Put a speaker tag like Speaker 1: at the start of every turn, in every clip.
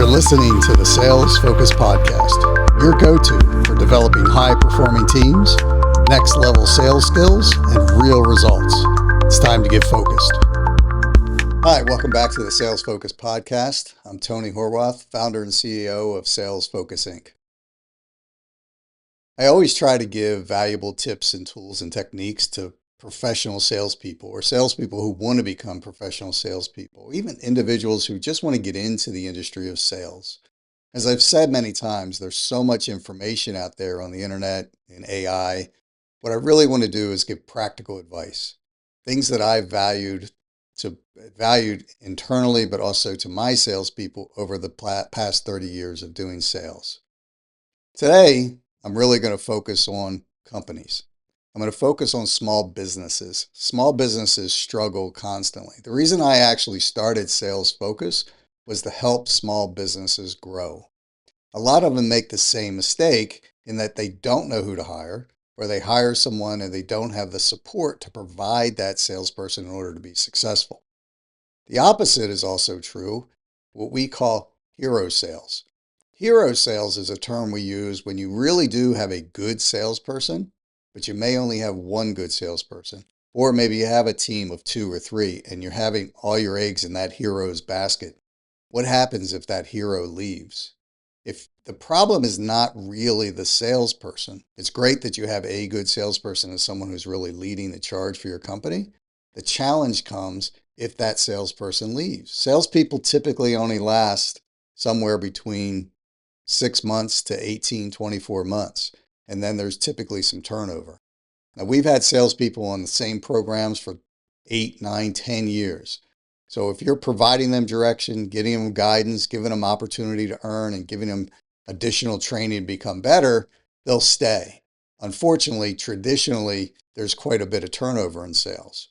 Speaker 1: You're listening to the Sales Focus Podcast, your go-to for developing high-performing teams, next-level sales skills, and real results. It's time to get focused. Hi, welcome back to the Sales Focus Podcast. I'm Tony Horwath, founder and CEO of Sales Focus, Inc. I always try to give valuable tips and tools and techniques to professional salespeople or salespeople who want to become professional salespeople, even individuals who just want to get into the industry of sales. As I've said many times, there's so much information out there on the internet and AI. What I really want to do is give practical advice, things that I've valued internally, but also to my salespeople over the past 30 years of doing sales. Today, I'm really going to focus on companies. I'm going to focus on small businesses. Small businesses struggle constantly. The reason I actually started Sales Focus was to help small businesses grow. A lot of them make the same mistake in that they don't know who to hire, or they hire someone and they don't have the support to provide that salesperson in order to be successful. The opposite is also true, what we call hero sales. Hero sales is a term we use when you really do have a good salesperson, but you may only have one good salesperson, or maybe you have a team of 2 or 3 and you're having all your eggs in that hero's basket. What happens if that hero leaves? If the problem is not really the salesperson, it's great that you have a good salesperson as someone who's really leading the charge for your company. The challenge comes if that salesperson leaves. Salespeople typically only last somewhere between 6 months to 18, 24 months. And then there's typically some turnover. Now, we've had salespeople on the same programs for 8, 9, 10 years. So if you're providing them direction, getting them guidance, giving them opportunity to earn, and giving them additional training to become better, they'll stay. Unfortunately, traditionally, there's quite a bit of turnover in sales.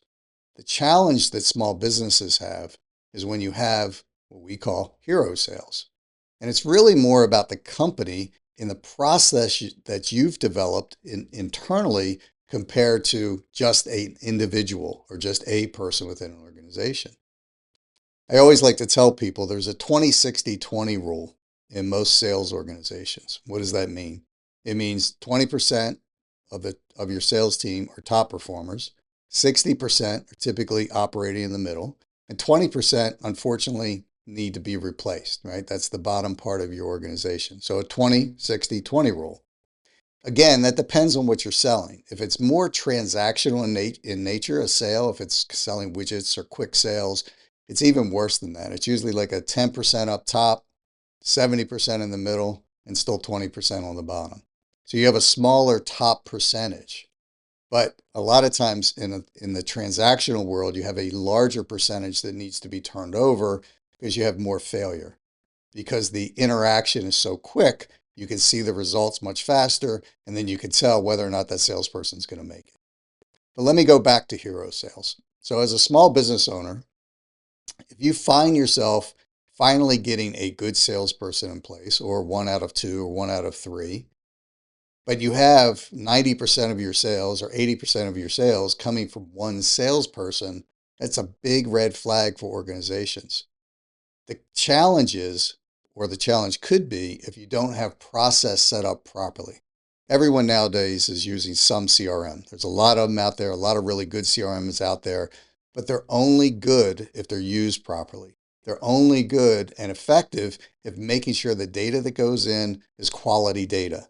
Speaker 1: The challenge that small businesses have is when you have what we call hero sales. And it's really more about the company in the process that you've developed internally compared to just an individual or just a person within an organization. I always like to tell people there's a 20-60-20 rule in most sales organizations. What does that mean? It means 20% of your sales team are top performers, 60% are typically operating in the middle, and 20%, unfortunately, need to be replaced, right? That's the bottom part of your organization. So a 20-60-20 rule. Again, that depends on what you're selling. If it's more transactional in nature, a sale, if it's selling widgets or quick sales, it's even worse than that. It's usually like a 10% up top, 70% in the middle, and still 20% on the bottom. So you have a smaller top percentage. But a lot of times in the transactional world, you have a larger percentage that needs to be turned over because you have more failure. Because the interaction is so quick, you can see the results much faster, and then you can tell whether or not that salesperson is going to make it. But let me go back to hero sales. So as a small business owner, if you find yourself finally getting a good salesperson in place, or 1 out of 2 or 1 out of 3, but you have 90% of your sales or 80% of your sales coming from one salesperson, that's a big red flag for organizations. The challenge is, or the challenge could be, if you don't have process set up properly. Everyone nowadays is using some CRM. There's a lot of them out there, a lot of really good CRMs out there, but they're only good if they're used properly. They're only good and effective if making sure the data that goes in is quality data.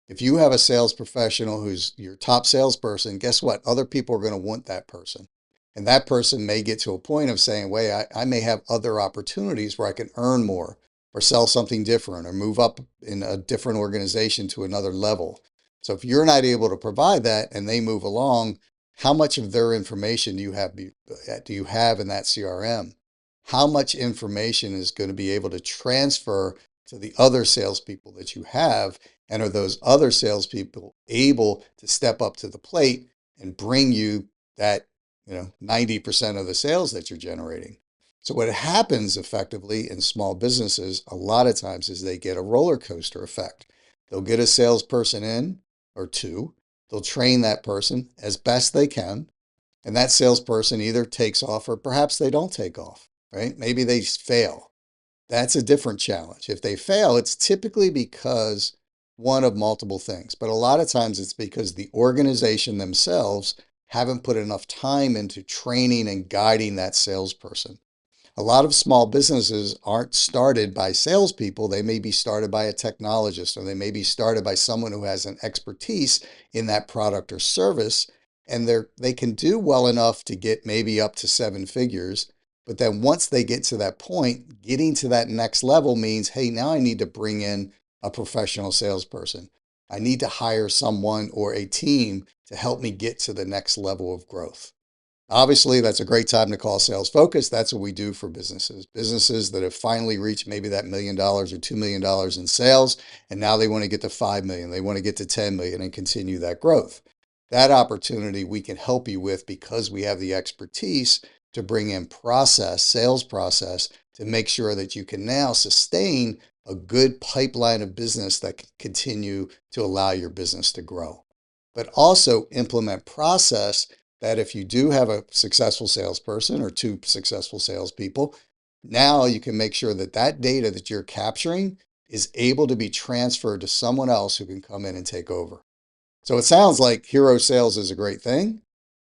Speaker 1: If you have a sales professional who's your top salesperson, guess what? Other people are going to want that person. And that person may get to a point of saying, wait, I may have other opportunities where I can earn more or sell something different or move up in a different organization to another level. So if you're not able to provide that and they move along, how much of their information do you have in that CRM? How much information is going to be able to transfer to the other salespeople that you have? And are those other salespeople able to step up to the plate and bring you that 90% of the sales that you're generating? So what happens effectively in small businesses a lot of times is they get a roller coaster effect. They'll get a salesperson in or 2. They'll train that person as best they can. And that salesperson either takes off or perhaps they don't take off, right? Maybe they fail. That's a different challenge. If they fail, it's typically because one of multiple things, but a lot of times it's because the organization themselves haven't put enough time into training and guiding that salesperson. A lot of small businesses aren't started by salespeople. They may be started by a technologist, or they may be started by someone who has an expertise in that product or service. And they can do well enough to get maybe up to seven figures. But then once they get to that point, getting to that next level means, hey, now I need to bring in a professional salesperson. I need to hire someone or a team to help me get to the next level of growth. Obviously, that's a great time to call Sales Focus. That's what we do for businesses. Businesses that have finally reached maybe that $1 million or $2 million in sales, and now they want to get to 5 million. They want to get to 10 million and continue that growth. That opportunity we can help you with because we have the expertise to bring in sales process to make sure that you can now sustain a good pipeline of business that can continue to allow your business to grow. But also implement process that if you do have a successful salesperson or two successful salespeople, now you can make sure that that data that you're capturing is able to be transferred to someone else who can come in and take over. So it sounds like hero sales is a great thing.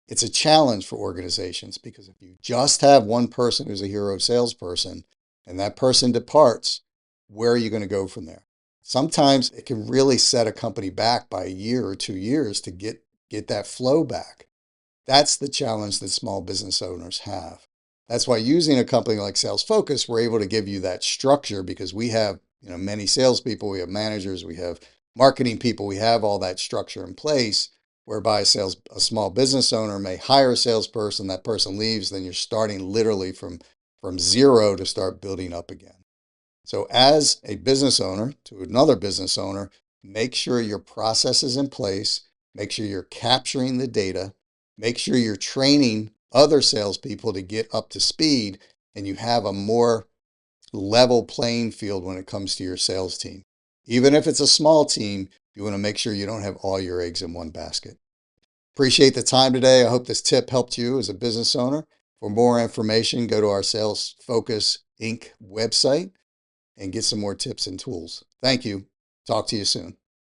Speaker 1: It's a challenge for organizations because if you just have one person who's a hero salesperson and that person departs, where are you going to go from there? Sometimes it can really set a company back by a year or 2 years to get that flow back. That's the challenge that small business owners have. That's why using a company like Sales Focus, we're able to give you that structure because we have, many salespeople, we have managers, we have marketing people, we have all that structure in place whereby a small business owner may hire a salesperson, that person leaves, then you're starting literally from zero to start building up again. So as a business owner to another business owner, make sure your process is in place, make sure you're capturing the data, make sure you're training other salespeople to get up to speed, and you have a more level playing field when it comes to your sales team. Even if it's a small team, you want to make sure you don't have all your eggs in one basket. Appreciate the time today. I hope this tip helped you as a business owner. For more information, go to our Sales Focus Inc. website and get some more tips and tools. Thank you. Talk to you soon.